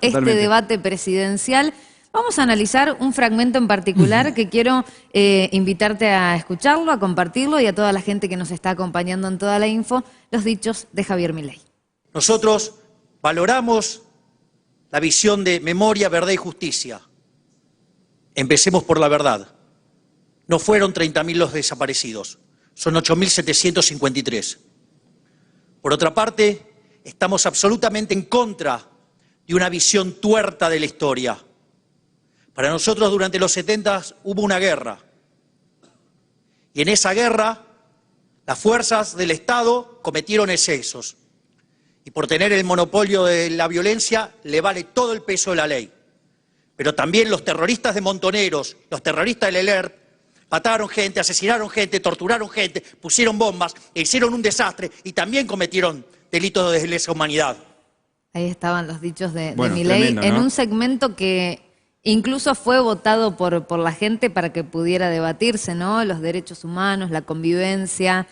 este debate presidencial. Vamos a analizar un fragmento en particular que quiero invitarte a escucharlo, a compartirlo y a toda la gente que nos está acompañando en toda la info, los dichos de Javier Milei. Nosotros valoramos la visión de memoria, verdad y justicia. Empecemos por la verdad. No fueron 30.000 los desaparecidos, son 8.753. Por otra parte, estamos absolutamente en contra de una visión tuerta de la historia. Para nosotros durante los 70 hubo una guerra. Y en esa guerra las fuerzas del Estado cometieron excesos. Y por tener el monopolio de la violencia le vale todo el peso de la ley. Pero también los terroristas de Montoneros, los terroristas del ELERT, mataron gente, asesinaron gente, torturaron gente, pusieron bombas, hicieron un desastre y también cometieron delitos de lesa humanidad. Ahí estaban los dichos de Milei, ¿no? En un segmento que incluso fue votado por la gente para que pudiera debatirse, ¿no? Los derechos humanos, la convivencia.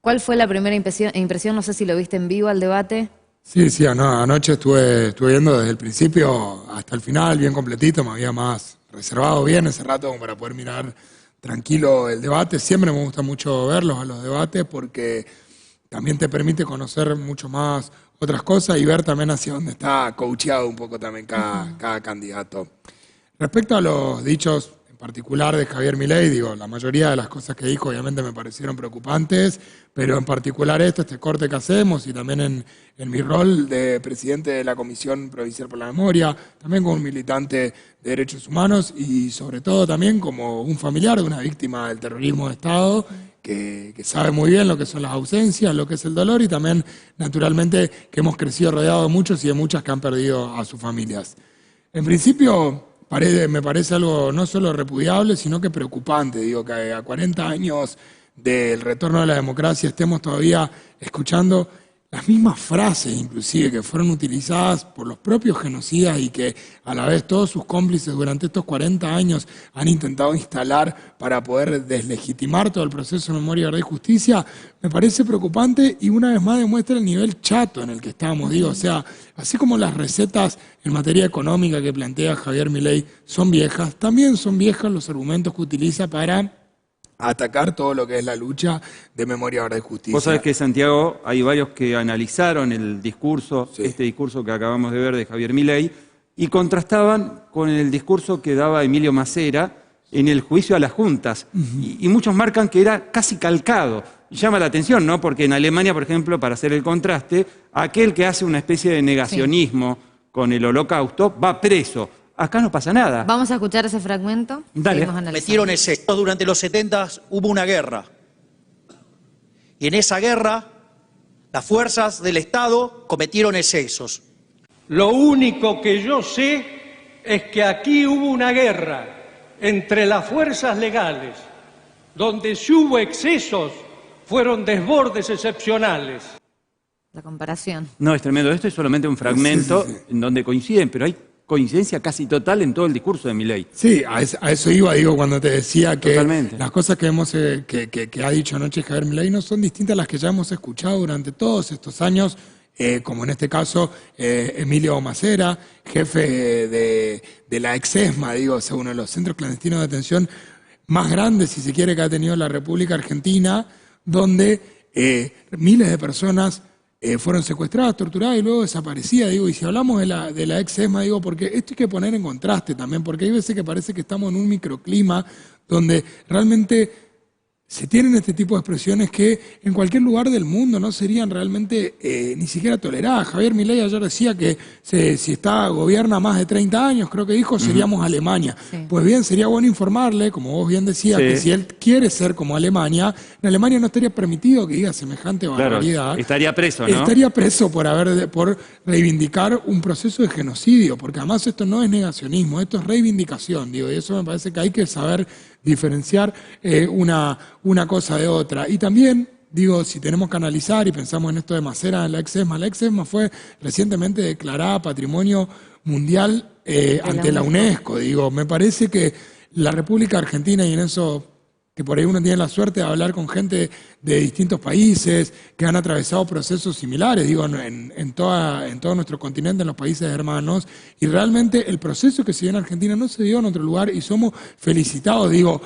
¿Cuál fue la primera impresión? No sé si lo viste en vivo al debate. Sí, anoche estuve viendo desde el principio hasta el final, bien completito, me había más reservado bien ese rato como para poder mirar tranquilo el debate. Siempre me gusta mucho verlos a los debates porque también te permite conocer mucho más otras cosas y ver también hacia dónde está coacheado un poco también cada candidato. Respecto a los dichos en particular de Javier Milei, digo, la mayoría de las cosas que dijo obviamente me parecieron preocupantes, pero en particular este corte que hacemos y también en mi rol de presidente de la Comisión Provincial por la Memoria, también como un militante de derechos humanos y sobre todo también como un familiar de una víctima del terrorismo de Estado, que sabe muy bien lo que son las ausencias, lo que es el dolor y también, naturalmente, que hemos crecido rodeados de muchos y de muchas que han perdido a sus familias. En principio, me parece algo no solo repudiable, sino que preocupante. Digo, que a 40 años del retorno a la democracia estemos todavía escuchando las mismas frases, inclusive, que fueron utilizadas por los propios genocidas y que a la vez todos sus cómplices durante estos 40 años han intentado instalar para poder deslegitimar todo el proceso de memoria, verdad y justicia, me parece preocupante y una vez más demuestra el nivel chato en el que estamos. Digo, o sea, así como las recetas en materia económica que plantea Javier Milei son viejas, también son viejas los argumentos que utiliza para atacar todo lo que es la lucha de memoria, verdad y justicia. Vos sabés que, Santiago, hay varios que analizaron el discurso, este discurso que acabamos de ver de Javier Milei, y contrastaban con el discurso que daba Emilio Macera en el juicio a las juntas. Y muchos marcan que era casi calcado. Y llama la atención, ¿no? Porque en Alemania, por ejemplo, para hacer el contraste, aquel que hace una especie de negacionismo con el holocausto va preso. Acá no pasa nada. Vamos a escuchar ese fragmento. Dale. Metieron excesos. Durante los 70 hubo una guerra. Y en esa guerra las fuerzas del Estado cometieron excesos. Lo único que yo sé es que aquí hubo una guerra entre las fuerzas legales, donde si hubo excesos fueron desbordes excepcionales. La comparación. No, es tremendo. Esto es solamente un fragmento en donde coinciden, pero hay coincidencia casi total en todo el discurso de Milei. Sí, a eso iba, digo, cuando te decía que Totalmente. Las cosas que hemos que ha dicho anoche Javier Milei no son distintas a las que ya hemos escuchado durante todos estos años, como en este caso Emilio Macera, jefe de la ex-ESMA, digo, o sea, uno de los centros clandestinos de detención más grandes, si se quiere, que ha tenido la República Argentina, donde miles de personas fueron secuestradas, torturadas y luego desaparecidas, digo, y si hablamos de la ex-ESMA, digo, porque esto hay que poner en contraste también, porque hay veces que parece que estamos en un microclima donde realmente se tienen este tipo de expresiones que en cualquier lugar del mundo no serían realmente ni siquiera toleradas. Javier Milei ayer decía que si gobierna más de 30 años, creo que dijo, seríamos Alemania. Sí. Pues bien, sería bueno informarle, como vos bien decías, que si él quiere ser como Alemania, en Alemania no estaría permitido que diga semejante barbaridad. Claro, estaría preso, ¿no? Estaría preso por reivindicar un proceso de genocidio, porque además esto no es negacionismo, esto es reivindicación, digo, y eso me parece que hay que saber diferenciar una cosa de otra. Y también, digo, si tenemos que analizar y pensamos en esto de Macera, la ex-ESMA fue recientemente declarada Patrimonio Mundial ante la UNESCO. Digo, me parece que la República Argentina, y en eso que por ahí uno tiene la suerte de hablar con gente de distintos países que han atravesado procesos similares, digo, en todo nuestro continente, en los países hermanos, y realmente el proceso que se dio en Argentina no se dio en otro lugar y somos felicitados, digo,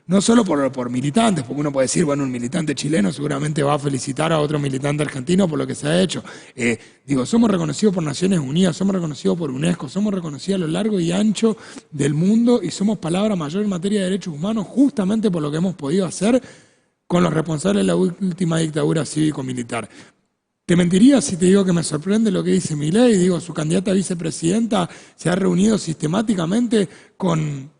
no solo por militantes, porque uno puede decir, bueno, un militante chileno seguramente va a felicitar a otro militante argentino por lo que se ha hecho. Digo, somos reconocidos por Naciones Unidas, somos reconocidos por UNESCO, somos reconocidos a lo largo y ancho del mundo y somos palabra mayor en materia de derechos humanos justamente por lo que hemos podido hacer con los responsables de la última dictadura cívico-militar. Te mentiría si te digo que me sorprende lo que dice Milei. Digo, su candidata a vicepresidenta se ha reunido sistemáticamente con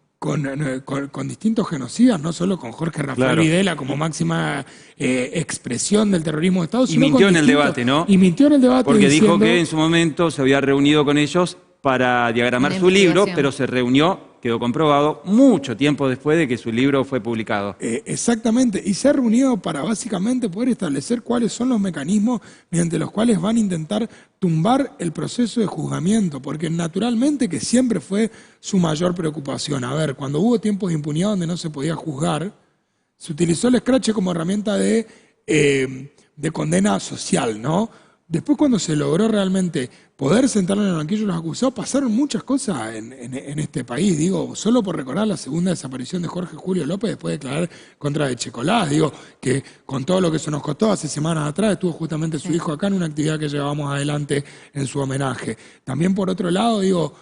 distintos genocidas, no solo con Jorge Rafael Videla como máxima expresión del terrorismo de Estado, sino mintió en el debate, ¿no? Y mintió en el debate porque diciendo, dijo que en su momento se había reunido con ellos para diagramar su libro, pero se reunió, quedó comprobado, mucho tiempo después de que su libro fue publicado. Exactamente, y se ha reunido para básicamente poder establecer cuáles son los mecanismos mediante los cuales van a intentar tumbar el proceso de juzgamiento, porque naturalmente que siempre fue su mayor preocupación. A ver, cuando hubo tiempos de impunidad donde no se podía juzgar, se utilizó el escrache como herramienta de condena social, ¿no? Después, cuando se logró realmente poder sentarlo en el banquillo de los acusados, pasaron muchas cosas en este país. Digo, solo por recordar la segunda desaparición de Jorge Julio López después de declarar contra Echecolás. Digo, que con todo lo que se nos costó hace semanas atrás, estuvo justamente su hijo acá en una actividad que llevábamos adelante en su homenaje. También, por otro lado, digo,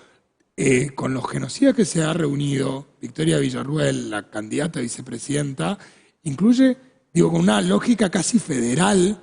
con los genocidas que se ha reunido, Victoria Villarruel, la candidata a vicepresidenta, incluye, digo, con una lógica casi federal.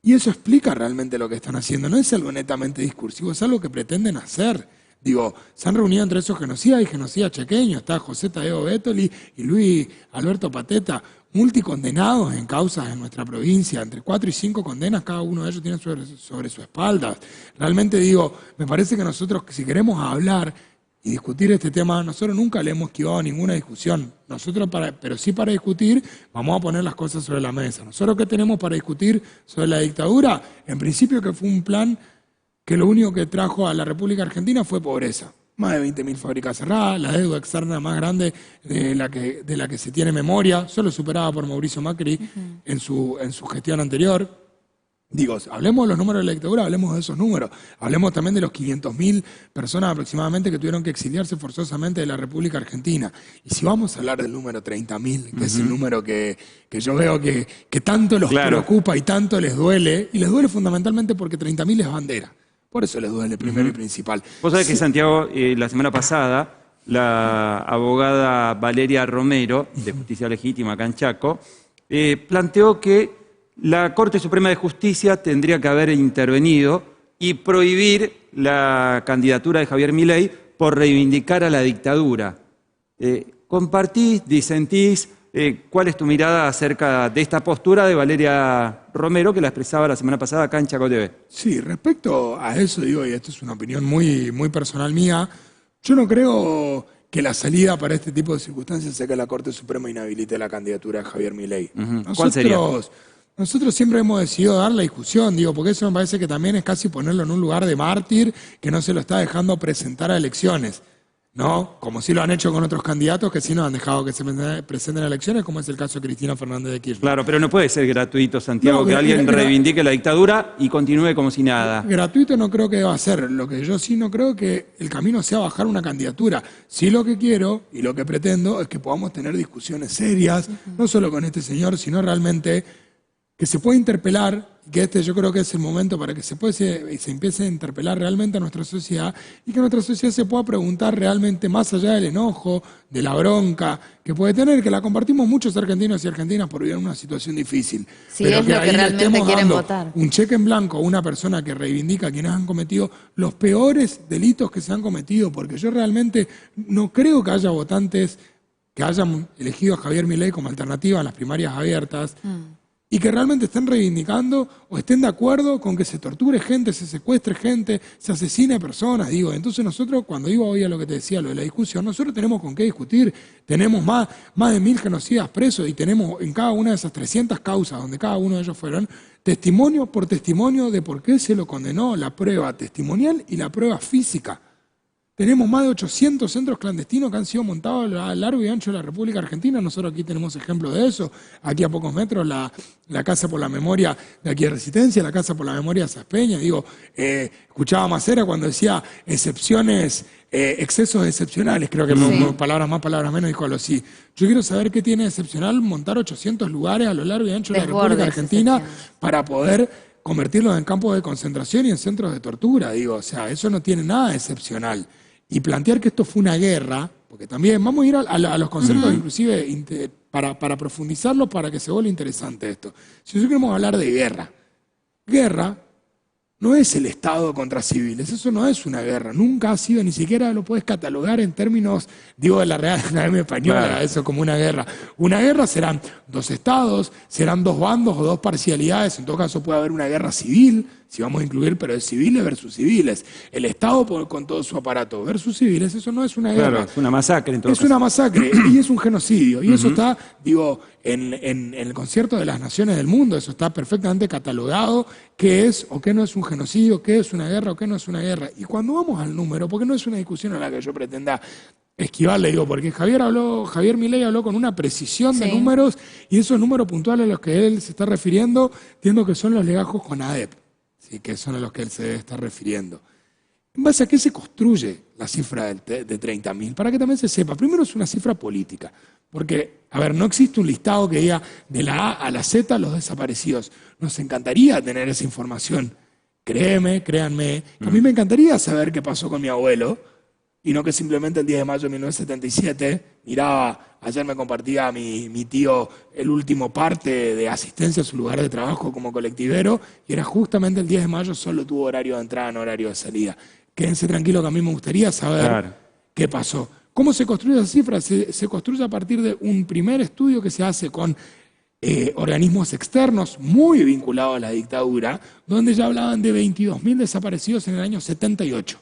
Y eso explica realmente lo que están haciendo. No es algo netamente discursivo, es algo que pretenden hacer. Digo, se han reunido entre esos genocidas y genocidas chequeños. Está José Tadeo Bétoli y Luis Alberto Pateta, multicondenados en causas en nuestra provincia. Entre 4 y 5 condenas cada uno de ellos tiene sobre su espalda. Realmente digo, me parece que nosotros, si queremos hablar y discutir este tema, nosotros nunca le hemos esquivado ninguna discusión. Nosotros, pero sí para discutir, vamos a poner las cosas sobre la mesa. Nosotros, ¿qué tenemos para discutir sobre la dictadura? En principio que fue un plan que lo único que trajo a la República Argentina fue pobreza. Más de 20.000 fábricas cerradas, la deuda externa más grande de la que se tiene memoria, solo superada por Mauricio Macri en su gestión anterior. Digo, hablemos de los números de la dictadura, hablemos de esos números. Hablemos también de los 500.000 personas aproximadamente que tuvieron que exiliarse forzosamente de la República Argentina. Y si vamos a hablar del número 30.000, que es el número que yo veo que tanto los preocupa y tanto les duele, y les duele fundamentalmente porque 30.000 es bandera. Por eso les duele primero y principal. Vos sabés que, Santiago, la semana pasada, la abogada Valeria Romero, de Justicia Legítima acá en Chaco, planteó que la Corte Suprema de Justicia tendría que haber intervenido y prohibir la candidatura de Javier Milei por reivindicar a la dictadura. ¿Compartís, disentís? ¿Cuál es tu mirada acerca de esta postura de Valeria Romero que la expresaba la semana pasada acá en Chaco TV? Sí, respecto a eso, digo, y esto es una opinión muy, muy personal mía, yo no creo que la salida para este tipo de circunstancias sea que la Corte Suprema inhabilite la candidatura de Javier Milei. ¿Cuál sería? Nosotros siempre hemos decidido dar la discusión, digo, porque eso me parece que también es casi ponerlo en un lugar de mártir que no se lo está dejando presentar a elecciones, ¿no? Como sí lo han hecho con otros candidatos que sí no han dejado que se presenten a elecciones, como es el caso de Cristina Fernández de Kirchner. Claro, pero no puede ser gratuito, Santiago, que alguien reivindique la dictadura y continúe como si nada. Gratuito no creo que deba ser. Lo que yo sí no creo que el camino sea bajar una candidatura. Sí lo que quiero y lo que pretendo es que podamos tener discusiones serias, no solo con este señor, sino realmente que se pueda interpelar, que yo creo que es el momento para que se empiece a interpelar realmente a nuestra sociedad y que nuestra sociedad se pueda preguntar realmente más allá del enojo, de la bronca que puede tener, que la compartimos muchos argentinos y argentinas por vivir en una situación difícil. Sí, pero es lo que realmente quieren votar. Un cheque en blanco a una persona que reivindica a quienes han cometido los peores delitos que se han cometido, porque yo realmente no creo que haya votantes que hayan elegido a Javier Milei como alternativa a las primarias abiertas, y que realmente estén reivindicando o estén de acuerdo con que se torture gente, se secuestre gente, se asesine personas, digo. Entonces nosotros, cuando iba hoy a lo que te decía, lo de la discusión, nosotros tenemos con qué discutir. Tenemos más de 1000 genocidas presos y tenemos en cada una de esas 300 causas, donde cada uno de ellos fueron, testimonio por testimonio de por qué se lo condenó, la prueba testimonial y la prueba física. Tenemos más de 800 centros clandestinos que han sido montados a largo y ancho de la República Argentina. Nosotros aquí tenemos ejemplos de eso. Aquí a pocos metros la Casa por la Memoria de aquí de Resistencia, la Casa por la Memoria de Saspeña. Digo, escuchaba a Macera cuando decía excepciones, excesos excepcionales. Creo que palabras más, palabras menos, dijo algo así. Yo quiero saber qué tiene de excepcional montar 800 lugares a lo largo y ancho de la República Argentina para poder convertirlos en campos de concentración y en centros de tortura. Digo, o sea, eso no tiene nada de excepcional. Y plantear que esto fue una guerra, porque también vamos a ir a los conceptos inclusive para profundizarlo, para que se vuelva interesante esto. Si nosotros queremos hablar de guerra no es el Estado contra civiles, eso no es una guerra, nunca ha sido, ni siquiera lo puedes catalogar en términos, digo, de la Real Academia Española, eso como una guerra. Una guerra serán dos estados, serán dos bandos o dos parcialidades, en todo caso puede haber una guerra civil, si vamos a incluir, pero de civiles versus civiles. El Estado con todo su aparato versus civiles, eso no es una guerra. Claro, es una masacre en todo caso. Es una masacre y es un genocidio. Y eso está, digo, en el concierto de las naciones del mundo, eso está perfectamente catalogado, qué es o qué no es un genocidio, qué es una guerra o qué no es una guerra. Y cuando vamos al número, porque no es una discusión a la que yo pretenda esquivarle, digo, porque Javier Milei habló con una precisión de números y esos números puntuales a los que él se está refiriendo, entiendo que son los legajos con ADEP. Que son a los que él se debe estar refiriendo. ¿En base a qué se construye la cifra de 30.000? Para que también se sepa. Primero es una cifra política, porque, a ver, no existe un listado que diga de la A a la Z los desaparecidos. Nos encantaría tener esa información. Créanme, que a mí me encantaría saber qué pasó con mi abuelo, y no que simplemente el 10 de mayo de 1977 miraba, ayer me compartía mi tío el último parte de asistencia a su lugar de trabajo como colectivero, y era justamente el 10 de mayo, solo tuvo horario de entrada, no horario de salida. Quédense tranquilos que a mí me gustaría saber qué pasó. ¿Cómo se construye esa cifra? Se construye a partir de un primer estudio que se hace con organismos externos muy vinculados a la dictadura, donde ya hablaban de 22.000 desaparecidos en el año 78.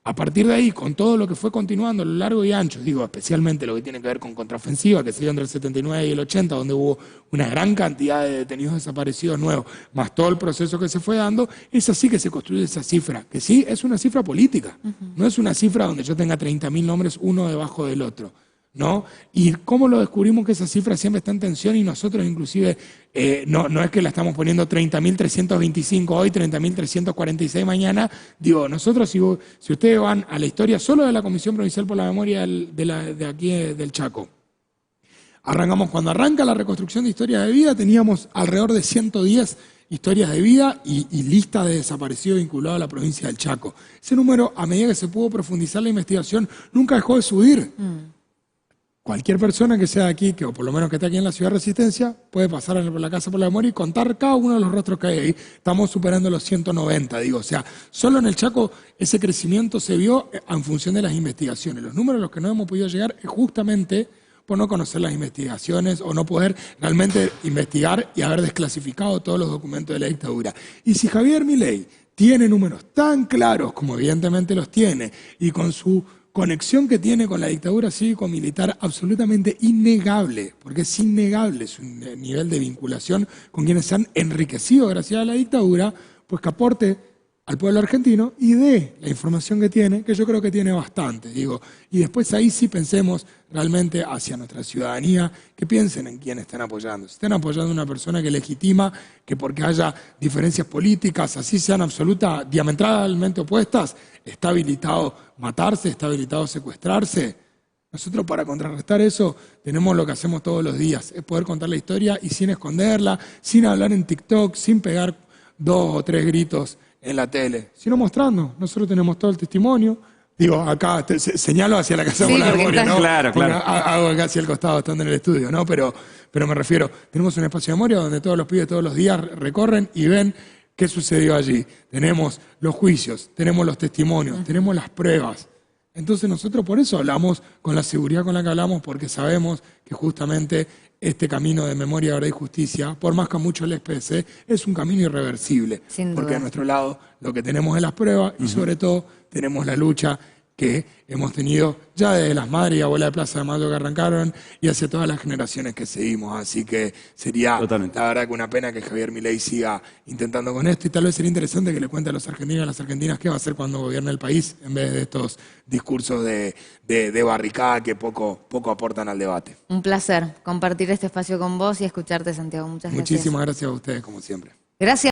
A partir de ahí, con todo lo que fue continuando a lo largo y ancho, digo, especialmente lo que tiene que ver con contraofensiva, que se dio entre el 79 y el 80, donde hubo una gran cantidad de detenidos desaparecidos nuevos, más todo el proceso que se fue dando, es así que se construye esa cifra, que sí, es una cifra política, no es una cifra donde yo tenga 30.000 nombres uno debajo del otro, ¿no? Y cómo lo descubrimos que esa cifra siempre está en tensión y nosotros inclusive, no es que la estamos poniendo 30.325 hoy, 30.346 mañana, digo, nosotros si ustedes van a la historia solo de la Comisión Provincial por la Memoria de aquí del Chaco, cuando arranca la reconstrucción de historia de vida, teníamos alrededor de 110 historias de vida y listas de desaparecidos vinculados a la provincia del Chaco. Ese número, a medida que se pudo profundizar la investigación, nunca dejó de subir. Cualquier persona que sea aquí, o por lo menos que esté aquí en la Ciudad de Resistencia, puede pasar por la Casa por la Memoria y contar cada uno de los rostros que hay ahí. Estamos superando los 190, digo. O sea, solo en el Chaco ese crecimiento se vio en función de las investigaciones. Los números a los que no hemos podido llegar es justamente por no conocer las investigaciones o no poder realmente investigar y haber desclasificado todos los documentos de la dictadura. Y si Javier Milei tiene números tan claros como evidentemente los tiene y con su conexión que tiene con la dictadura cívico-militar absolutamente innegable, porque es innegable su nivel de vinculación con quienes se han enriquecido gracias a la dictadura, pues que aporte al pueblo argentino y dé la información que tiene, que yo creo que tiene bastante, digo. Y después ahí sí pensemos realmente hacia nuestra ciudadanía, que piensen en quién están apoyando. Si están apoyando a una persona que legitima que porque haya diferencias políticas, así sean diametralmente opuestas, está habilitado matarse, está habilitado secuestrarse. Nosotros para contrarrestar eso tenemos lo que hacemos todos los días, es poder contar la historia y sin esconderla, sin hablar en TikTok, sin pegar 2 o 3 gritos en la tele, sino mostrando. Nosotros tenemos todo el testimonio. Digo, acá señalo hacia la Casa por la Memoria, ¿no? Claro. Hago acá hacia el costado estando en el estudio, ¿no? Pero me refiero, tenemos un espacio de memoria donde todos los pibes todos los días recorren y ven qué sucedió allí. Tenemos los juicios, tenemos los testimonios, tenemos las pruebas. Entonces nosotros por eso hablamos con la seguridad con la que hablamos, porque sabemos que justamente este camino de memoria, verdad y justicia, por más que a muchos les pese, es un camino irreversible. Porque a nuestro lado lo que tenemos es las pruebas y sobre todo tenemos la lucha que hemos tenido ya desde las madres y abuelas de Plaza de Mayo que arrancaron y hacia todas las generaciones que seguimos. Así que sería, totalmente, la verdad, que una pena que Javier Milei siga intentando con esto, y tal vez sería interesante que le cuente a los argentinos y a las argentinas qué va a hacer cuando gobierne el país, en vez de estos discursos de barricada que poco aportan al debate. Un placer compartir este espacio con vos y escucharte, Santiago. Muchas gracias. Muchísimas gracias a ustedes, como siempre. Gracias.